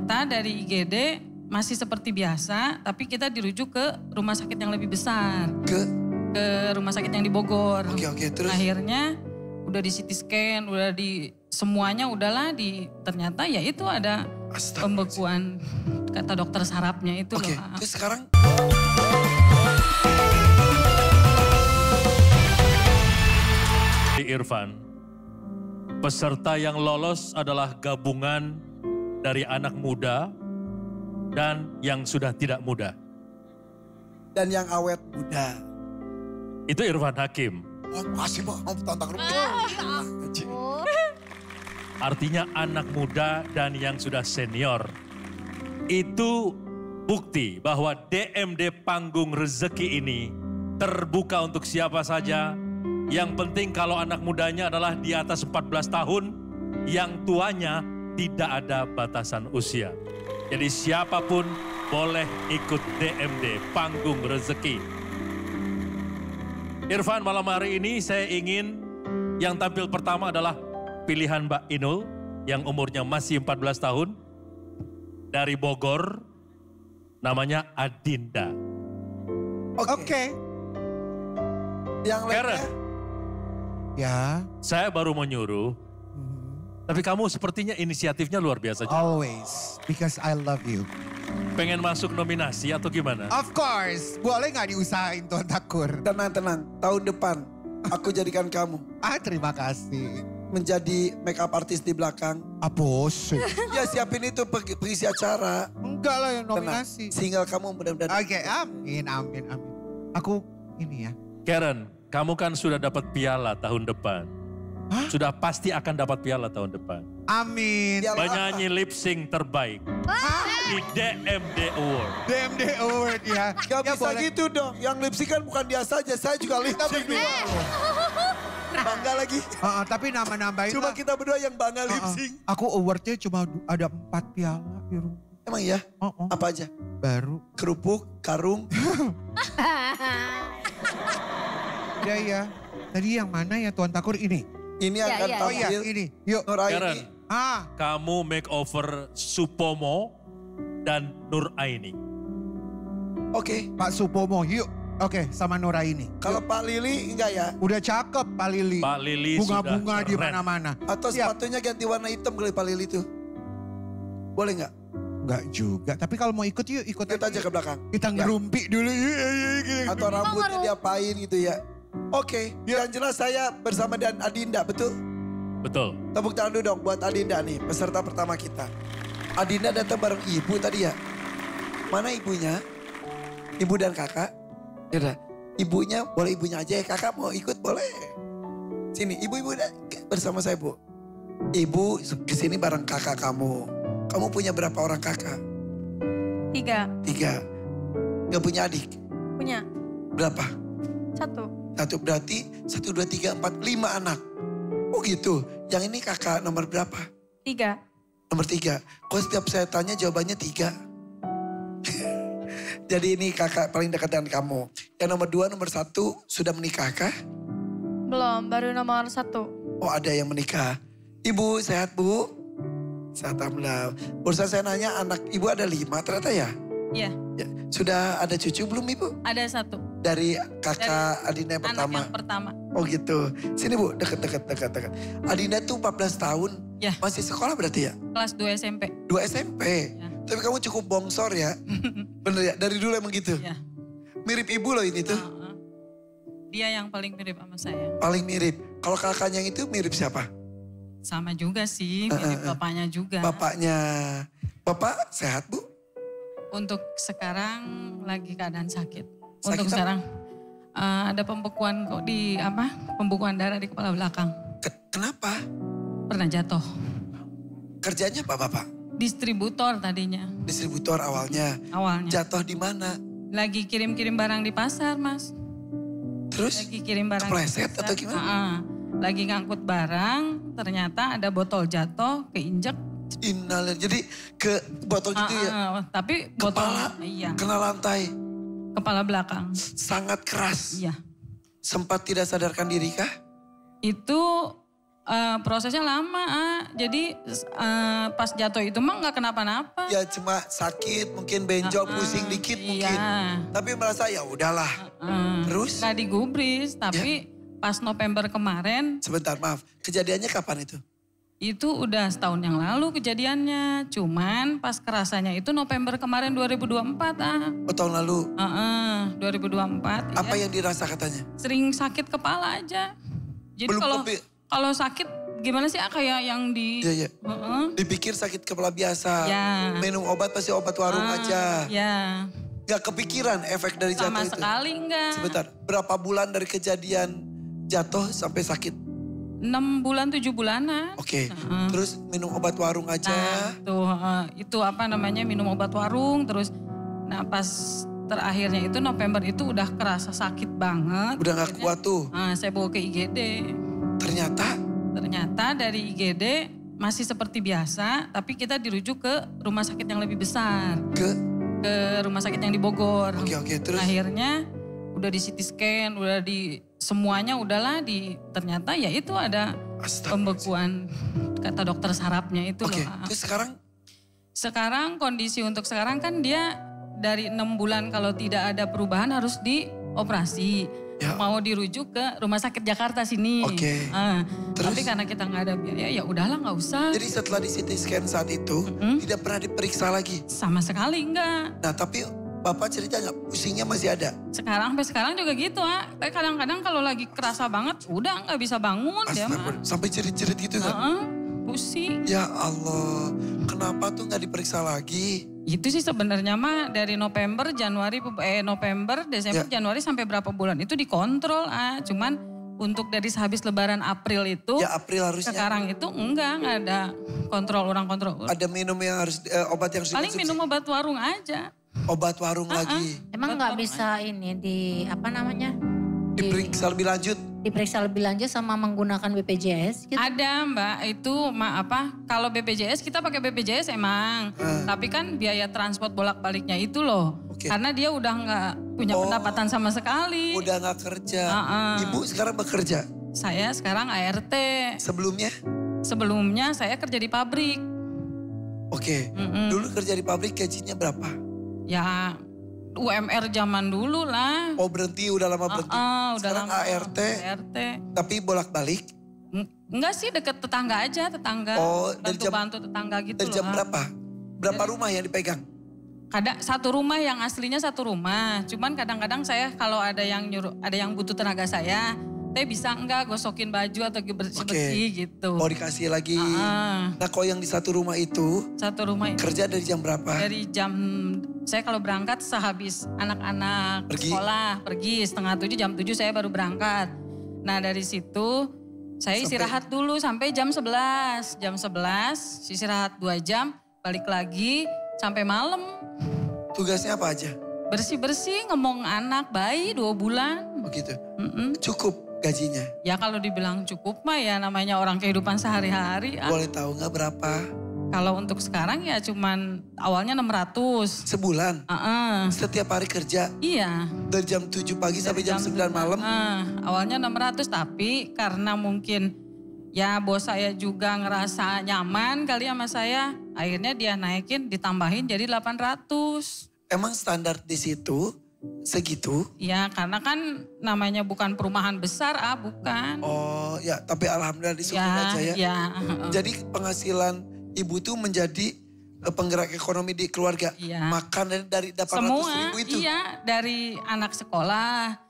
ternyata dari IGD masih seperti biasa, tapi kita dirujuk ke rumah sakit yang lebih besar. Ke rumah sakit yang di Bogor. Oke, terus? Akhirnya udah di CT scan, udah di semuanya udahlah ternyata ya itu ada pembekuan kata dokter sarafnya itu Oke, loh. terus sekarang? Irfan, peserta yang lolos adalah gabungan dari anak muda dan yang sudah tidak muda. Dan yang awet muda. Itu Irfan Hakim. Oh, masih mau tantang rumah. Artinya anak muda dan yang sudah senior. Itu bukti bahwa DMD Panggung Rezeki ini terbuka untuk siapa saja. Yang penting kalau anak mudanya adalah di atas 14 tahun, yang tuanya tidak ada batasan usia. Jadi siapapun boleh ikut DMD Panggung Rezeki. Irfan, malam hari ini saya ingin yang tampil pertama adalah pilihan Mbak Inul yang umurnya masih 14 tahun. Dari Bogor, namanya Adinda. Oke. Yang lainnya? Ya. Saya baru menyuruh, tapi kamu sepertinya inisiatifnya luar biasa. Always, because I love you. Pengen masuk nominasi atau gimana? Of course, boleh gak diusahain Tuan Takur? Tenang, tahun depan aku jadikan kamu. Terima kasih. Menjadi make up artist di belakang. Bos. Ya siapin itu pengisi acara. Enggak lah yang nominasi. Single kamu mudah-mudahan. Oke, amin. Aku ini ya. Karen, kamu kan sudah dapat piala tahun depan. Hah? Sudah pasti akan dapat piala tahun depan. Amin. Penyanyi lip sync terbaik di DMD Award. DMD Award ya. Gak Ya, bisa boleh. gitu dong. Yang lip sync kan bukan dia saja, saya juga lip sync. Bangga lagi. Tapi nama-nambahin Cuma lah. kita berdua yang bangga lip sync. Aku awardnya cuma ada 4 piala di rumah. Emang iya? Apa aja? Baru. Kerupuk, karung. Ya. Tadi yang mana ya Tuan Takur ini? Ini akan Oh iya tampil. ini. Yuk. Nur Karen, Aini. kamu makeover Supomo dan Nur Aini. Oke. Pak Supomo yuk. Oke, sama Nuraini. Kalau Pak Lili enggak ya? Udah cakep Pak Lili. Pak Lili Bunga-bunga sudah di keren. mana-mana. Atau Siap. sepatunya ganti warna hitam kali Pak Lili tuh. Boleh nggak? Enggak juga. Tapi kalau mau ikut yuk ikut Kita aja ke belakang. Kita ngerumpi dulu. Atau rambutnya diapain gitu ya. Oke, yang jelas saya bersama dan Adinda, betul? Betul. Tepuk tangan dulu dong buat Adinda nih, peserta pertama kita. Adinda datang bareng ibu tadi ya. Mana ibunya? Ibu dan kakak? Yaudah, ibunya boleh ibunya aja ya, kakak mau ikut boleh. Sini, ibu-ibu bersama saya bu. Ibu kesini bareng kakak kamu. Kamu punya berapa orang kakak? 3. 3. Gak punya adik? Punya. Berapa? 1. 1 berarti 1, 2, 3, 4, 5 anak. Oh gitu, yang ini kakak nomor berapa? 3. Nomor 3. Kok setiap saya tanya jawabannya 3? Jadi ini kakak paling dekat dengan kamu. Yang nomor 2, nomor 1 sudah menikah kah? Belum, baru nomor 1. Oh ada yang menikah. Ibu sehat bu? Sehat alhamdulillah. Barusan saya nanya anak ibu ada 5 ternyata ya? Iya, Ya. Sudah ada cucu belum ibu? ada 1. Dari kakak Adinda yang Anak pertama? yang pertama. Oh gitu. Sini bu, dekat. Adinda tuh 14 tahun. Ya. Masih sekolah berarti ya? Kelas 2 SMP. 2 SMP. Ya. Tapi kamu cukup bongsor ya. Bener ya? Dari dulu emang gitu? Ya. Mirip ibu loh ini tuh. Dia yang paling mirip sama saya. Paling mirip. Kalau kakaknya yang itu mirip siapa? Sama juga sih, mirip bapaknya juga. Bapaknya. Bapak sehat bu? Untuk sekarang lagi keadaan sakit. Sakit Untuk apa? sekarang ada pembekuan kok di pembekuan darah di kepala belakang. Kenapa? Pernah jatuh. Kerjanya apa bapak? Distributor tadinya, Distributor awalnya. awalnya. Jatuh di mana? Lagi kirim-kirim barang di pasar mas. Terus? Lagi kirim barang Kepleset di pasar. atau gimana? Lagi ngangkut barang, ternyata ada botol jatuh, keinjek. Innalillahi. Jadi ke botol gitu ya? Tapi botol, Kepala iya, kena lantai. kepala belakang. Sangat keras. Iya. Sempat tidak sadarkan diri kah? Itu prosesnya lama, jadi pas jatuh itu mah nggak kenapa-napa. Ya cuma sakit, mungkin benjol, pusing dikit mungkin. Iya. Tapi merasa ya udahlah. Terus? Nggak digubris, tapi pas November kemarin. Sebentar maaf, kejadiannya kapan itu? Itu udah setahun yang lalu kejadiannya. Cuman pas kerasanya itu November kemarin 2024 Oh tahun lalu? 2024. Apa ya. yang dirasa katanya? Sering sakit kepala aja. Jadi Belum kalau sakit gimana sih kayak yang di... Iya. Dipikir sakit kepala biasa. Ya. Minum obat pasti obat warung aja. Ya. Gak kepikiran efek dari jatuh Sama itu? sekali enggak. Sebentar, berapa bulan dari kejadian jatuh sampai sakit? 6 bulan 7 bulanan. Oke, terus minum obat warung aja. Itu apa namanya minum obat warung terus. Nah pas terakhirnya itu November itu udah kerasa sakit banget. Udah gak kuat tuh. Saya bawa ke IGD. Ternyata dari IGD masih seperti biasa, tapi kita dirujuk ke rumah sakit yang lebih besar. Ke rumah sakit yang di Bogor. Oke, terus? Akhirnya udah di CT scan, udah di semuanya udahlah ternyata ya itu ada pembekuan kata dokter sarafnya itu Oke, loh. terus sekarang? Sekarang kondisi untuk sekarang kan dia dari 6 bulan kalau tidak ada perubahan harus dioperasi. Ya. Mau dirujuk ke rumah sakit Jakarta sini. Oke. Terus? Tapi karena kita nggak ada biaya ya udahlah nggak usah. Jadi setelah di CT scan saat itu tidak pernah diperiksa lagi? Sama sekali enggak. Nah tapi Bapak cerita nggak pusingnya masih ada? Sampai sekarang juga gitu Tapi kadang-kadang kalau lagi kerasa banget udah nggak bisa bangun dia mah. Sampai jerit-jerit gitu kan? Pusing. Ya Allah, kenapa tuh nggak diperiksa lagi? Itu sih sebenarnya mah dari November, Desember, Januari sampai berapa bulan itu dikontrol cuman untuk dari sehabis lebaran April itu. Ya April harusnya. Sekarang itu enggak ada kontrol. Ada minum yang harus, obat yang harus paling dikonsumsi? minum obat warung aja. Obat warung lagi? Emang nggak bisa ini Diperiksa lebih lanjut? Diperiksa lebih lanjut sama menggunakan BPJS gitu? Ada Mbak, itu kalau BPJS kita pakai BPJS emang. Tapi kan biaya transport bolak-baliknya itu loh. Oke. Karena dia udah nggak punya pendapatan sama sekali. Udah gak kerja. Ibu sekarang bekerja? Saya sekarang ART. Sebelumnya? Sebelumnya saya kerja di pabrik. Oke, dulu kerja di pabrik gajinya berapa? Ya UMR zaman dulu lah. Oh berhenti, udah lama berhenti. Sekarang lama. ART, tapi bolak-balik? Enggak sih, deket tetangga aja, bantu tetangga gitu dari jam loh. berapa? Berapa rumah yang dipegang? Satu rumah yang aslinya satu rumah. Cuman kadang-kadang saya kalau ada yang butuh tenaga saya bisa enggak gosokin baju atau bersih-bersih gitu. Oh dikasih lagi. Nah kalau yang di satu rumah itu kerja dari jam berapa? Saya kalau berangkat sehabis anak-anak sekolah pergi 6:30 jam 7 saya baru berangkat. Nah dari situ saya istirahat dulu sampai jam 11. Jam 11 istirahat 2 jam balik lagi sampai malam. Tugasnya apa aja? Bersih-bersih, ngomong anak, bayi 2 bulan. Begitu. Cukup gajinya? Ya kalau dibilang cukup mah ya namanya orang kehidupan sehari-hari. Boleh tahu nggak berapa? Kalau untuk sekarang ya cuman awalnya 600. Sebulan? Setiap hari kerja? Iya. Dari jam 7 pagi sampai jam 9 malam? Awalnya 600 tapi karena mungkin ya bos saya juga ngerasa nyaman kali sama saya. Akhirnya dia naikin ditambahin jadi 800. Emang standar di situ segitu? Ya karena kan namanya bukan perumahan besar bukan. Oh ya tapi alhamdulillah disyukur aja ya. Ya. Jadi penghasilan ibu tuh menjadi penggerak ekonomi di keluarga. Iya. Makan dari 800 semua, ribu itu? Iya dari anak sekolah,